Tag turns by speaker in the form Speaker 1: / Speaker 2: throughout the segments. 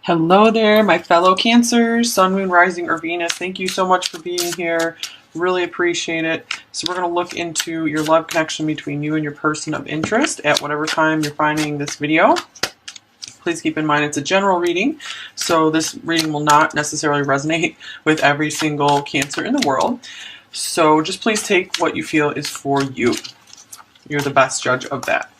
Speaker 1: Hello there, my fellow Cancers, Sun, Moon, Rising, or Venus. Thank you so much for being here. Really appreciate it. So we're going to look into your love connection between you and your person of interest at whatever time you're finding this video. Please keep in mind it's a general reading, so this reading will not necessarily resonate with every single Cancer in the world. So just please take what you feel is for you. You're the best judge of that.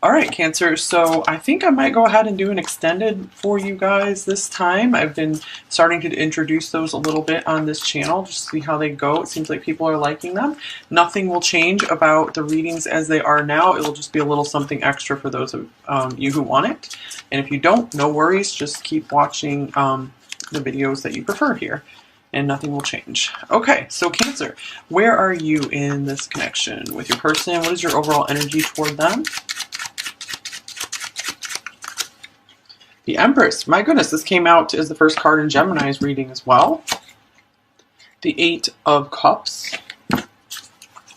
Speaker 1: All right, Cancer, so I think I might go ahead and do an extended for you guys this time. I've been starting to introduce those a little bit on this channel, just to see how they go. It seems like people are liking them. Nothing will change about the readings as they are now. It will just be a little something extra for those of you who want it. And if you don't, no worries. Just keep watching the videos that you prefer here, and nothing will change. Okay, so Cancer, where are you in this connection with your person? What is your overall energy toward them? The Empress. My goodness, this came out as the first card in Gemini's reading as well. The Eight of Cups. I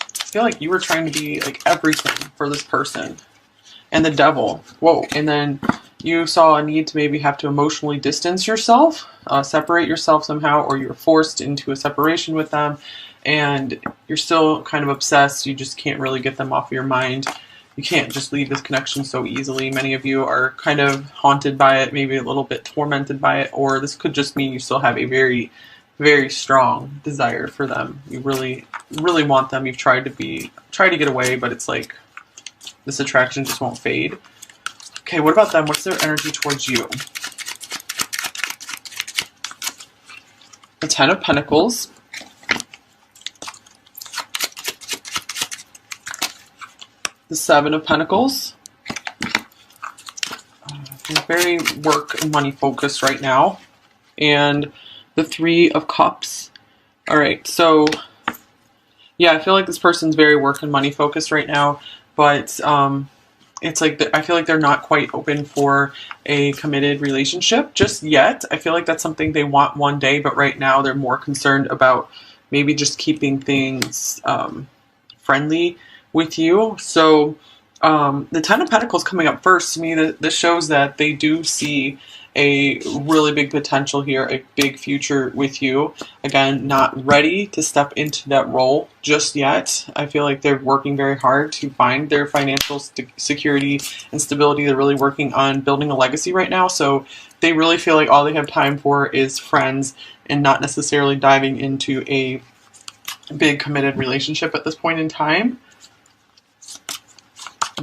Speaker 1: feel like you were trying to be like everything for this person. And the Devil. Whoa. And then you saw a need to maybe have to emotionally distance yourself, separate yourself somehow, or you're forced into a separation with them, and you're still kind of obsessed. You just can't really get them off your mind. You can't just leave this connection so easily. Many of you are kind of haunted by it, maybe a little bit tormented by it, or this could just mean you still have a very, very strong desire for them. You really, really want them. You've tried to get away, but it's like this attraction just won't fade. Okay, what about them? What's their energy towards you? The Ten of Pentacles. The Seven of Pentacles. Very work and money focused right now. And the Three of Cups. Alright, so yeah, I feel like this person's very work and money focused right now, but it's like I feel like they're not quite open for a committed relationship just yet. I feel like that's something they want one day, but right now they're more concerned about maybe just keeping things friendly with you. So the Ten of Pentacles coming up first, to me, this shows that they do see a really big potential here, a big future with you. Again, not ready to step into that role just yet. I feel like they're working very hard to find their financial security and stability. They're really working on building a legacy right now. So they really feel like all they have time for is friends and not necessarily diving into a big committed relationship at this point in time.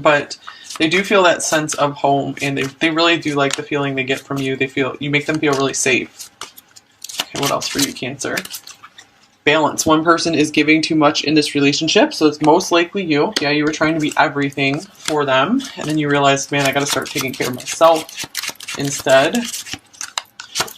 Speaker 1: But they do feel that sense of home, and they really do like the feeling they get from you. They feel you make them feel really safe. Okay, what else for you, Cancer? Balance. One person is giving too much in this relationship, so it's most likely you. Yeah, you were trying to be everything for them, and then you realized, man, I got to start taking care of myself instead.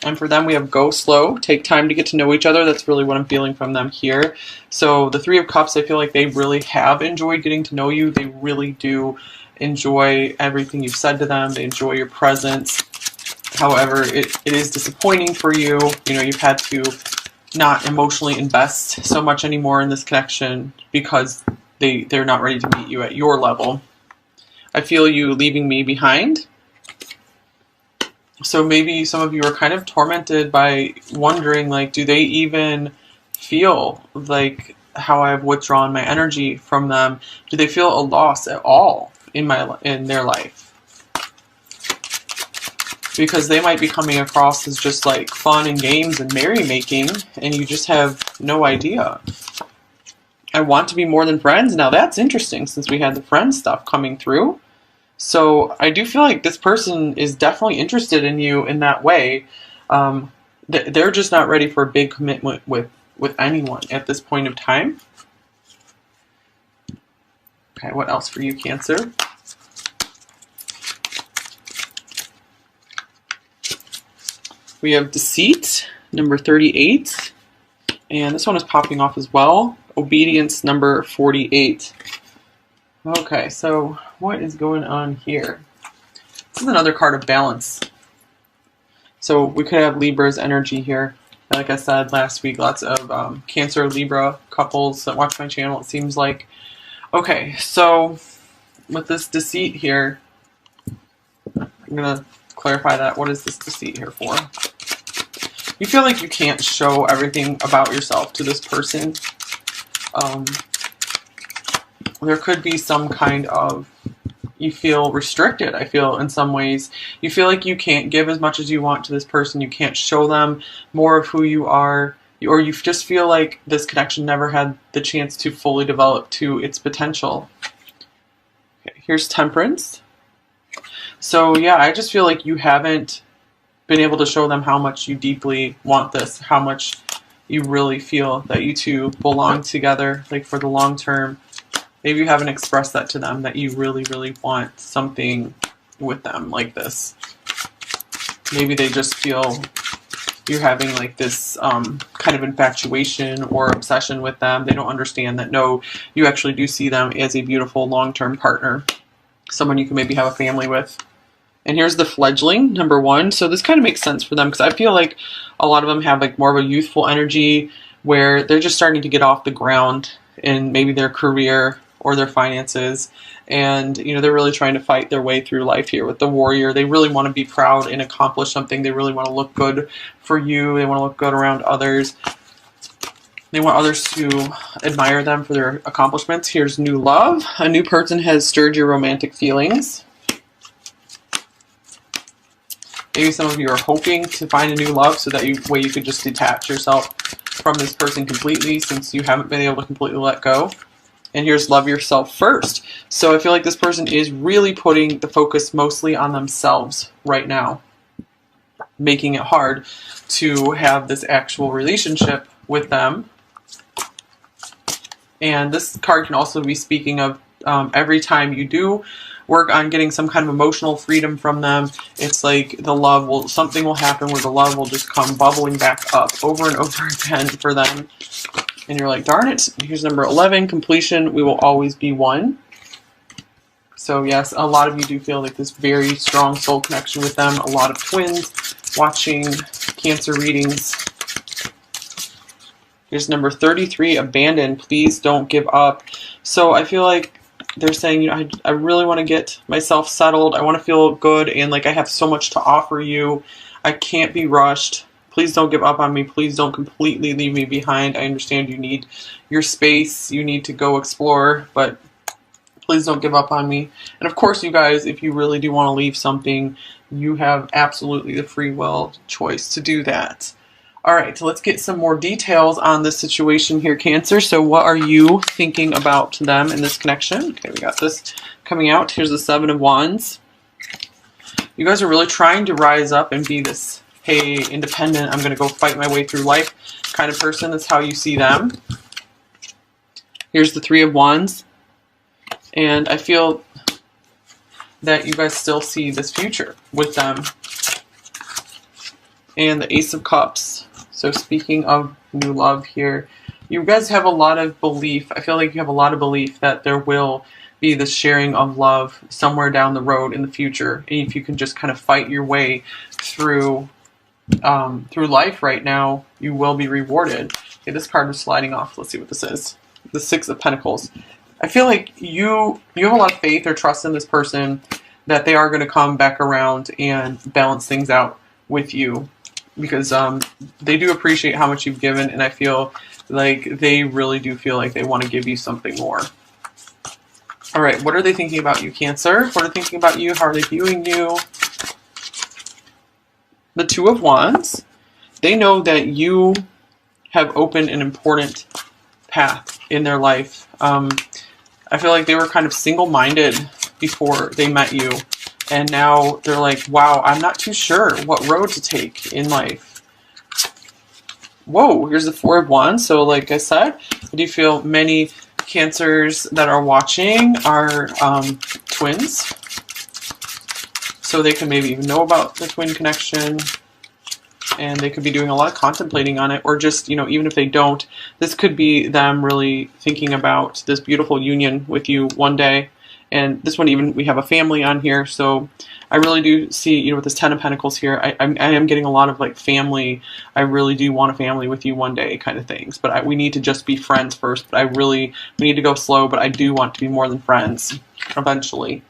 Speaker 1: And for them, we have go slow, take time to get to know each other. That's really what I'm feeling from them here. So the Three of Cups, I feel like they really have enjoyed getting to know you. They really do enjoy everything you've said to them. They enjoy your presence. However, it is disappointing for you. You know, you've had to not emotionally invest so much anymore in this connection because they're not ready to meet you at your level. I feel you leaving me behind. So maybe some of you are kind of tormented by wondering, like, do they even feel like how I've withdrawn my energy from them? Do they feel a loss at all in their life? Because they might be coming across as just like fun and games and merrymaking, and you just have no idea. I want to be more than friends. Now that's interesting, since we had the friend stuff coming through. So I do feel like this person is definitely interested in you in that way. They're just not ready for a big commitment with anyone at this point of time. Okay, what else for you, Cancer? We have Deceit, number 38. And this one is popping off as well. Obedience, number 48. Okay, so what is going on here? This is another card of balance. So we could have Libra's energy here. Like I said last week, lots of Cancer Libra couples that watch my channel, it seems like. Okay, so with this Deceit here, I'm going to clarify that. What is this deceit here for? You feel like you can't show everything about yourself to this person. There could be some kind of, you feel restricted, I feel, in some ways. You feel like you can't give as much as you want to this person. You can't show them more of who you are. Or you just feel like this connection never had the chance to fully develop to its potential. Okay, here's Temperance. So yeah, I just feel like you haven't been able to show them how much you deeply want this, how much you really feel that you two belong together, like for the long term. Maybe you haven't expressed that to them, that you really, really want something with them like this. Maybe they just feel you're having like this kind of infatuation or obsession with them. They don't understand that, no, you actually do see them as a beautiful long-term partner, someone you can maybe have a family with. And here's the fledgling, number 1. So this kind of makes sense for them, because I feel like a lot of them have like more of a youthful energy where they're just starting to get off the ground in maybe their career or their finances. And, you know, they're really trying to fight their way through life here with the warrior. They really want to be proud and accomplish something. They really want to look good for you. They want to look good around others. They want others to admire them for their accomplishments. Here's new love. A new person has stirred your romantic feelings. Maybe some of you are hoping to find a new love so that way you could just detach yourself from this person completely, since you haven't been able to completely let go. And here's love yourself first. So I feel like this person is really putting the focus mostly on themselves right now, making it hard to have this actual relationship with them. And this card can also be speaking of every time you do work on getting some kind of emotional freedom from them, it's like the love will, something will happen where the love will just come bubbling back up over and over again for them. And you're like, darn it. Here's number 11, completion. We will always be one. So yes, a lot of you do feel like this very strong soul connection with them. A lot of twins watching Cancer readings. Here's number 33, abandon. Please don't give up. So I feel like they're saying, you know, I really want to get myself settled. I want to feel good, and like I have so much to offer you. I can't be rushed. Please don't give up on me. Please don't completely leave me behind. I understand you need your space. You need to go explore, but please don't give up on me. And of course, you guys, if you really do want to leave something, you have absolutely the free will choice to do that. All right, so let's get some more details on this situation here, Cancer. So what are you thinking about them in this connection? Okay, we got this coming out. Here's the 7 of Wands. You guys are really trying to rise up and be this, hey, independent, I'm going to go fight my way through life kind of person. That's how you see them. Here's the 3 of Wands. And I feel that you guys still see this future with them. And the Ace of Cups. So speaking of new love here, you guys have a lot of belief. I feel like you have a lot of belief that there will be this sharing of love somewhere down the road in the future. And if you can just kind of fight your way through life right now, you will be rewarded. Okay, this card was sliding off. Let's see what this is. The 6 of Pentacles. I feel like you have a lot of faith or trust in this person that they are going to come back around and balance things out with you. Because they do appreciate how much you've given, and I feel like they really do feel like they want to give you something more. All right, what are they thinking about you, Cancer? What are they thinking about you? How are they viewing you? The 2 of Wands. They know that you have opened an important path in their life. I feel like they were kind of single-minded before they met you. And now they're like, wow, I'm not too sure what road to take in life. Whoa, here's the 4 of Wands. So like I said, I do feel many Cancers that are watching are twins. So they can maybe even know about the twin connection. And they could be doing a lot of contemplating on it. Or just, you know, even if they don't, this could be them really thinking about this beautiful union with you one day. And this one, even we have a family on here, so I really do see, you know, with this 10 of Pentacles here, I am getting a lot of like family. I really do want a family with you one day, kind of things. But we need to just be friends first. But we need to go slow. But I do want to be more than friends eventually.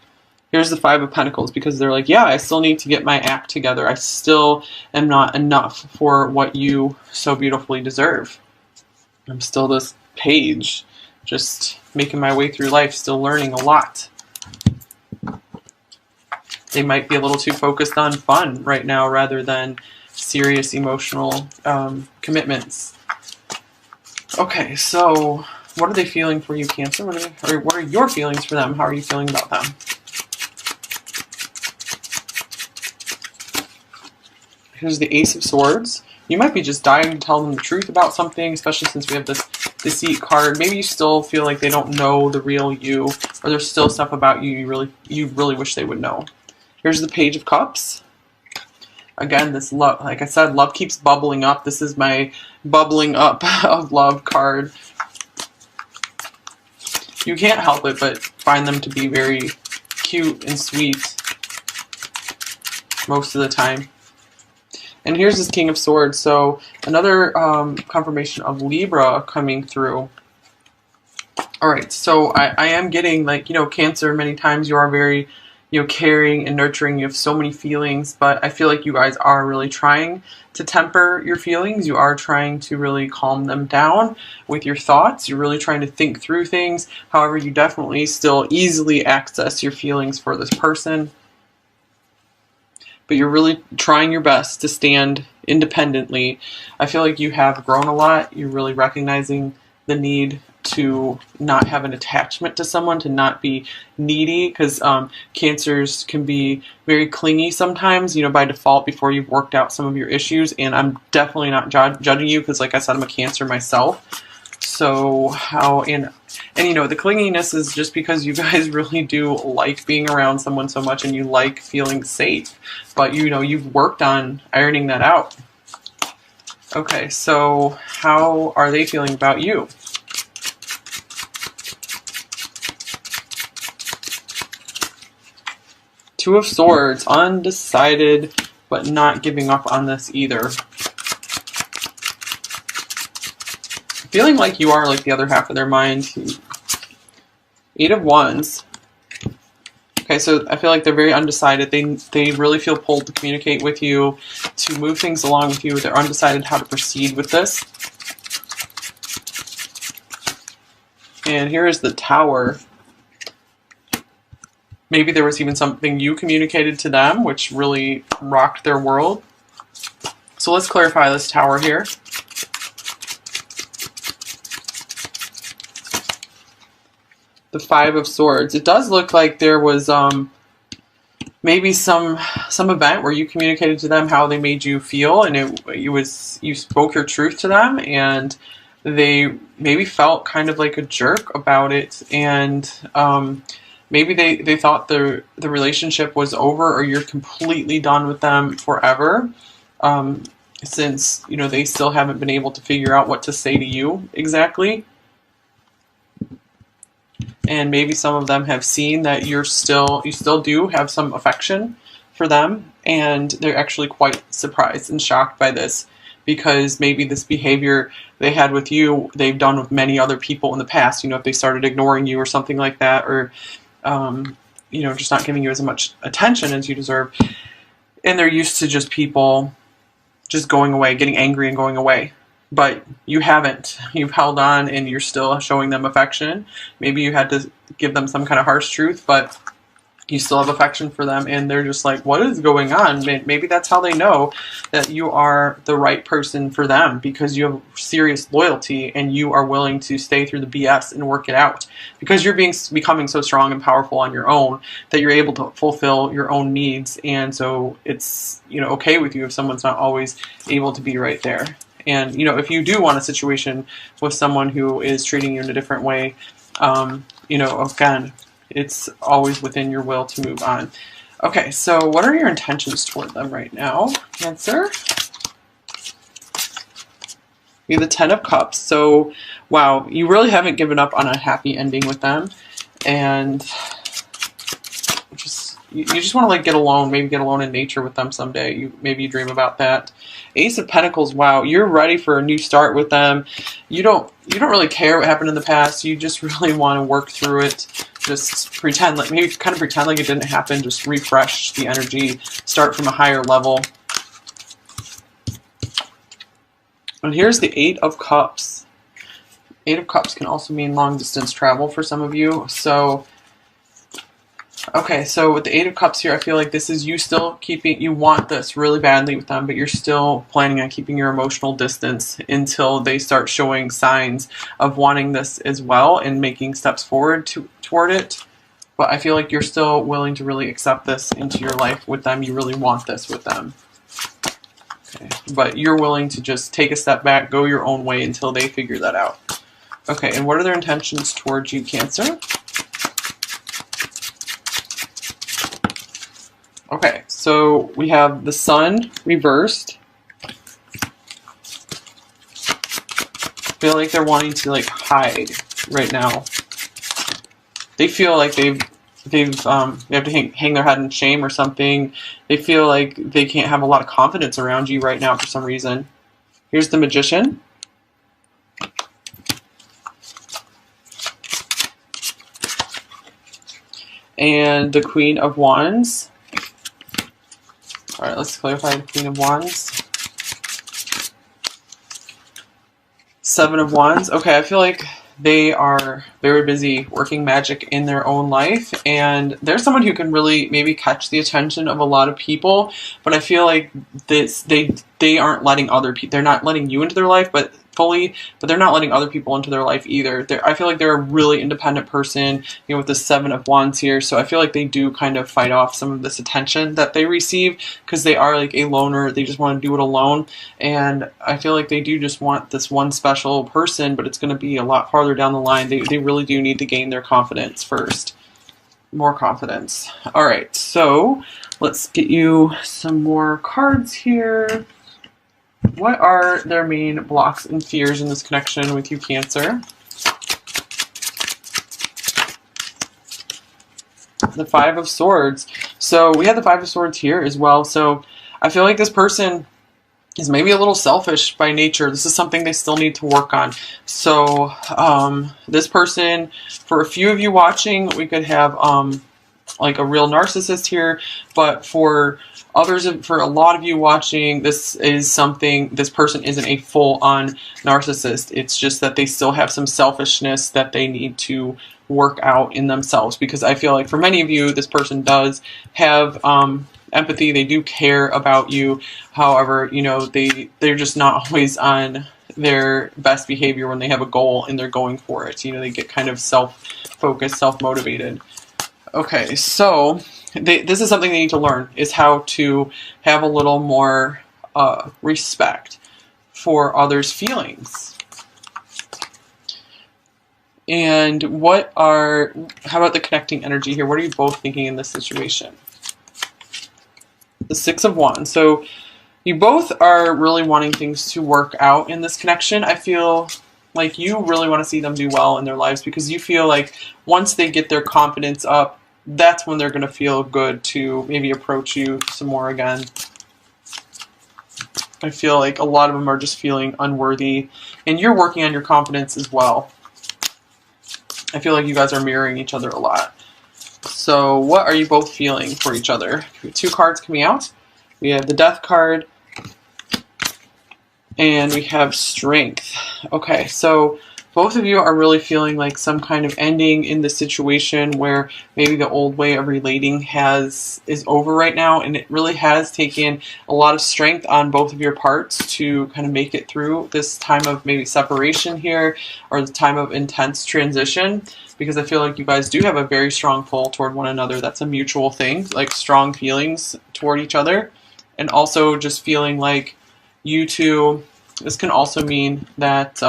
Speaker 1: Here's the Five of Pentacles, because they're like, yeah, I still need to get my act together. I still am not enough for what you so beautifully deserve. I'm still this page, just making my way through life, still learning a lot. They might be a little too focused on fun right now rather than serious emotional commitments. Okay, so what are they feeling for you, Cancer? What are your feelings for them? How are you feeling about them? Here's the Ace of Swords. You might be just dying to tell them the truth about something, especially since we have this Deceit card. Maybe you still feel like they don't know the real you, or there's still stuff about you you really wish they would know. Here's the Page of Cups. Again, this love, like I said, love keeps bubbling up. This is my bubbling up of love card. You can't help it but find them to be very cute and sweet most of the time. And here's this King of Swords. So another confirmation of Libra coming through. All right, so I am getting, like, you know, Cancer, many times you are very, you know, caring and nurturing. You have so many feelings, but I feel like you guys are really trying to temper your feelings. You are trying to really calm them down with your thoughts. You're really trying to think through things. However, you definitely still easily access your feelings for this person. But you're really trying your best to stand independently. I feel like you have grown a lot. You're really recognizing the need to not have an attachment to someone, to not be needy, because Cancers can be very clingy sometimes, you know, by default before you've worked out some of your issues. And I'm definitely not judging you, because like I said, I'm a Cancer myself. So how, and you know, the clinginess is just because you guys really do like being around someone so much and you like feeling safe. But you know, you've worked on ironing that out. Okay, so how are they feeling about you? Two of Swords, undecided, but not giving up on this either. Feeling like you are like the other half of their mind. Eight of Wands. Okay, so I feel like they're very undecided. They really feel pulled to communicate with you, to move things along with you. They're undecided how to proceed with this. And here is the Tower. Maybe there was even something you communicated to them which really rocked their world. So let's clarify this Tower here. The Five of Swords. It does look like there was maybe some event where you communicated to them how they made you feel, and you spoke your truth to them, and they maybe felt kind of like a jerk about it, and maybe they thought the relationship was over, or you're completely done with them forever, since you know they still haven't been able to figure out what to say to you exactly. And maybe some of them have seen that you still do have some affection for them, and they're actually quite surprised and shocked by this, because maybe this behavior they had with you, they've done with many other people in the past. You know, if they started ignoring you or something like that, or you know, just not giving you as much attention as you deserve, and they're used to just people just going away, getting angry and going away. But you haven't. You've held on and you're still showing them affection. Maybe you had to give them some kind of harsh truth, but you still have affection for them, and they're just like, what is going on? Maybe that's how they know that you are the right person for them, because you have serious loyalty and you are willing to stay through the BS and work it out, because you're becoming so strong and powerful on your own that you're able to fulfill your own needs. And so it's, you know, okay with you if someone's not always able to be right there. And, you know, if you do want a situation with someone who is treating you in a different way, you know, again, it's always within your will to move on. Okay, so what are your intentions toward them right now, Cancer? You have the Ten of Cups. So, wow, you really haven't given up on a happy ending with them. And you just want to like get alone, maybe get alone in nature with them someday. Maybe you dream about that. Ace of Pentacles. Wow, you're ready for a new start with them. You don't really care what happened in the past. You just really want to work through it. just pretend like, maybe kind of pretend like it didn't happen, just refresh the energy, start from a higher level. And here's the Eight of Cups. Eight of Cups can also mean long distance travel for some of you. So, okay, so with the Eight of Cups here, I feel like this is you still keeping, you want this really badly with them, but you're still planning on keeping your emotional distance until they start showing signs of wanting this as well and making steps forward toward it. But I feel like you're still willing to really accept this into your life with them. You really want this with them. Okay. But you're willing to just take a step back, go your own way until they figure that out. Okay, and what are their intentions towards you, Cancer? Okay, so we have the Sun reversed. I feel like they're wanting to like hide right now. They feel like they have to hang their head in shame or something. They feel like they can't have a lot of confidence around you right now for some reason. Here's the Magician. And the Queen of Wands. All right, let's clarify the Queen of Wands. Seven of Wands. Okay, I feel like they are very busy working magic in their own life, and they're someone who can really maybe catch the attention of a lot of people, but I feel like they aren't letting other people, they're not letting you into their life, but they're not letting other people into their life either. I feel like they're a really independent person, you know, with the Seven of Wands here. So I feel like they do kind of fight off some of this attention that they receive because they are like a loner. They just want to do it alone. And I feel like they do just want this one special person, but it's going to be a lot farther down the line. They really do need to gain their confidence first. More confidence. All right, so let's get you some more cards here. What are their main blocks and fears in this connection with you, Cancer? The Five of Swords. So we have the Five of Swords here as well. So I feel like this person is maybe a little selfish by nature. This is something they still need to work on. So this person, for a few of you watching, we could have like a real narcissist here, but for others, for a lot of you watching, this person isn't a full-on narcissist. It's just that they still have some selfishness that they need to work out in themselves, because I feel like for many of you, this person does have empathy. They do care about you. However, you know, they're just not always on their best behavior when they have a goal and they're going for it. You know, they get kind of self-focused, self-motivated. Okay, so this is something they need to learn, is how to have a little more respect for others' feelings. And how about the connecting energy here? What are you both thinking in this situation? The Six of Wands. So you both are really wanting things to work out in this connection. I feel like you really want to see them do well in their lives, because you feel like once they get their confidence up, that's when they're going to feel good to maybe approach you some more again. I feel like a lot of them are just feeling unworthy, and you're working on your confidence as well. I feel like you guys are mirroring each other a lot. So what are you both feeling for each other? Two cards coming out. We have the Death card, and we have Strength. Okay, so both of you are really feeling like some kind of ending in the situation where maybe the old way of relating is over right now, and it really has taken a lot of strength on both of your parts to kind of make it through this time of maybe separation here, or the time of intense transition, because I feel like you guys do have a very strong pull toward one another. That's a mutual thing, like strong feelings toward each other, and also just feeling like you two, this can also mean that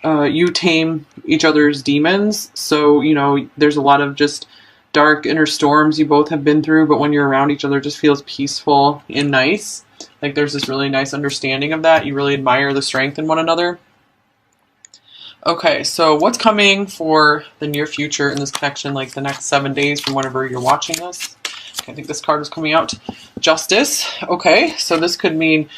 Speaker 1: you tame each other's demons. So, you know, there's a lot of just dark inner storms you both have been through, but when you're around each other, it just feels peaceful and nice. Like there's this really nice understanding of that. You really admire the strength in one another. Okay, so what's coming for the near future in this connection, like the next 7 days from whenever you're watching this? Okay, I think this card is coming out. Justice. Okay, so this could mean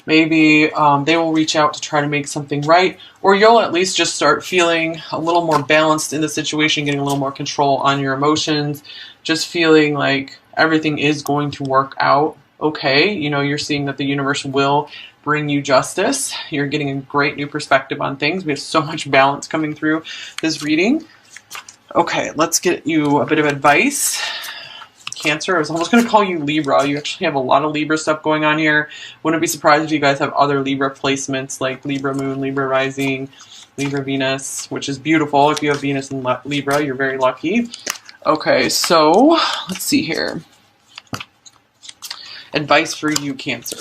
Speaker 1: Maybe they will reach out to try to make something right, or you'll at least just start feeling a little more balanced in the situation, getting a little more control on your emotions, just feeling like everything is going to work out okay. You know, you're seeing that the universe will bring you justice. You're getting a great new perspective on things. We have so much balance coming through this reading. Okay, let's get you a bit of advice. Cancer, I was almost going to call you Libra. You actually have a lot of Libra stuff going on here. Wouldn't be surprised if you guys have other Libra placements like Libra Moon, Libra Rising, Libra Venus, which is beautiful. If you have Venus in Libra, you're very lucky. Okay, so let's see here. Advice for you, Cancer.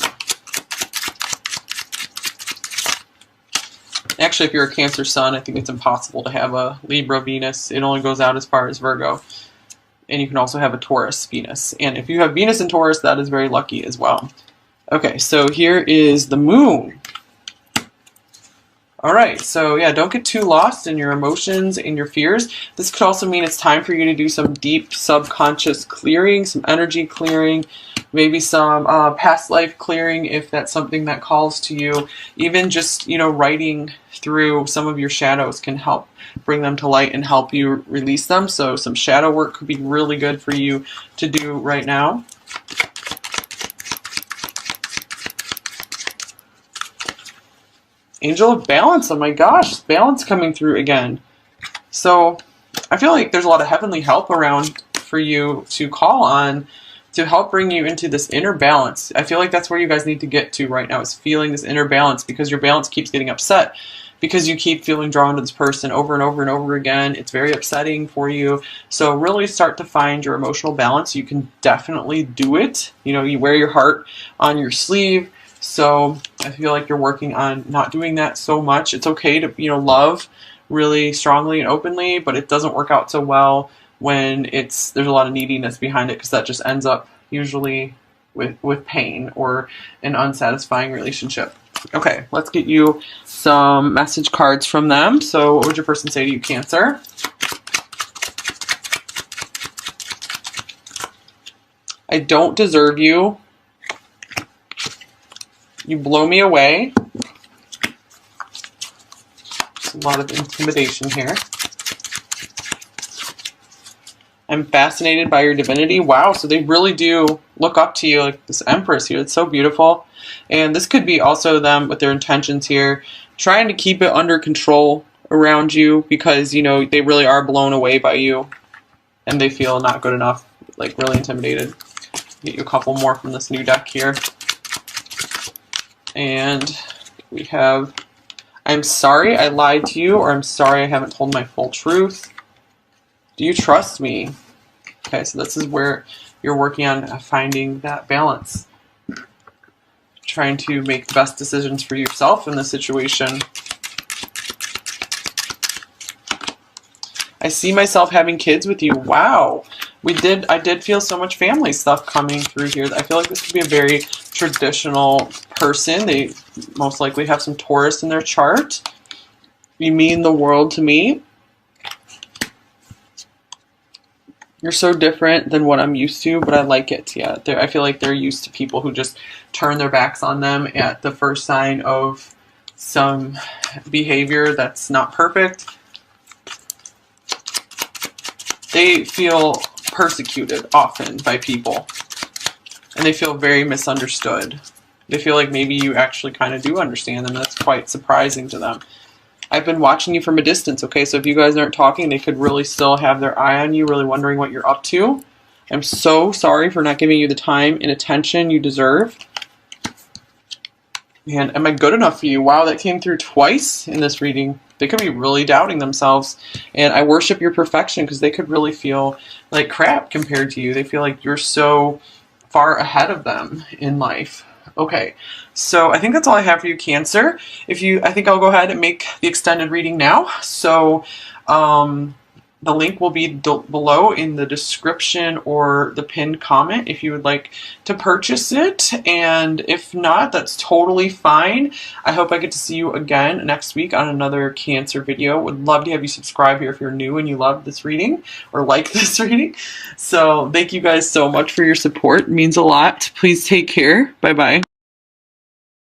Speaker 1: Actually, if you're a Cancer sun, I think it's impossible to have a Libra Venus. It only goes out as far as Virgo. And you can also have a Taurus Venus. And if you have Venus in Taurus, that is very lucky as well. Okay, so here is the moon. All right, so yeah, don't get too lost in your emotions and your fears. This could also mean it's time for you to do some deep subconscious clearing, some energy clearing, maybe some past life clearing if that's something that calls to you. Even just, you know, writing through some of your shadows can help bring them to light and help you release them. So some shadow work could be really good for you to do right now. Angel of Balance, oh my gosh, balance coming through again. So I feel like there's a lot of heavenly help around for you to call on to help bring you into this inner balance. I feel like that's where you guys need to get to right now, is feeling this inner balance, because your balance keeps getting upset because you keep feeling drawn to this person over and over and over again. It's very upsetting for you. So really start to find your emotional balance. You can definitely do it. You know, you wear your heart on your sleeve. So I feel like you're working on not doing that so much. It's okay to, you know, love really strongly and openly, but it doesn't work out so well when there's a lot of neediness behind it, because that just ends up usually with pain or an unsatisfying relationship. Okay, let's get you some message cards from them. So what would your person say to you, Cancer? I don't deserve you. You blow me away. There's a lot of intimidation here. I'm fascinated by your divinity. Wow, so they really do look up to you, like this Empress here. It's so beautiful. And this could be also them with their intentions here, trying to keep it under control around you because, you know, they really are blown away by you and they feel not good enough, like really intimidated. Get you a couple more from this new deck here. And we have, I'm sorry I lied to you, or I'm sorry I haven't told my full truth. Do you trust me? Okay, so this is where you're working on finding that balance. Trying to make the best decisions for yourself in this situation. I see myself having kids with you. Wow. I did feel so much family stuff coming through here. I feel like this could be a very traditional person. They most likely have some Taurus in their chart. You mean the world to me. You're so different than what I'm used to, but I like it. Yeah, I feel like they're used to people who just turn their backs on them at the first sign of some behavior that's not perfect. They feel persecuted often by people, and they feel very misunderstood. They feel like maybe you actually kind of do understand them, and that's quite surprising to them. I've been watching you from a distance, okay? So if you guys aren't talking, they could really still have their eye on you, really wondering what you're up to. I'm so sorry for not giving you the time and attention you deserve. And am I good enough for you? Wow, that came through twice in this reading. They could be really doubting themselves. And I worship your perfection, because they could really feel like crap compared to you. They feel like you're so far ahead of them in life. Okay, so I think that's all I have for you, Cancer. I think I'll go ahead and make the extended reading now. So the link will be below in the description or the pinned comment if you would like to purchase it. And if not, that's totally fine. I hope I get to see you again next week on another Cancer video. Would love to have you subscribe here if you're new and you love this reading or like this reading. So thank you guys so much for your support. It means a lot. Please take care. Bye-bye.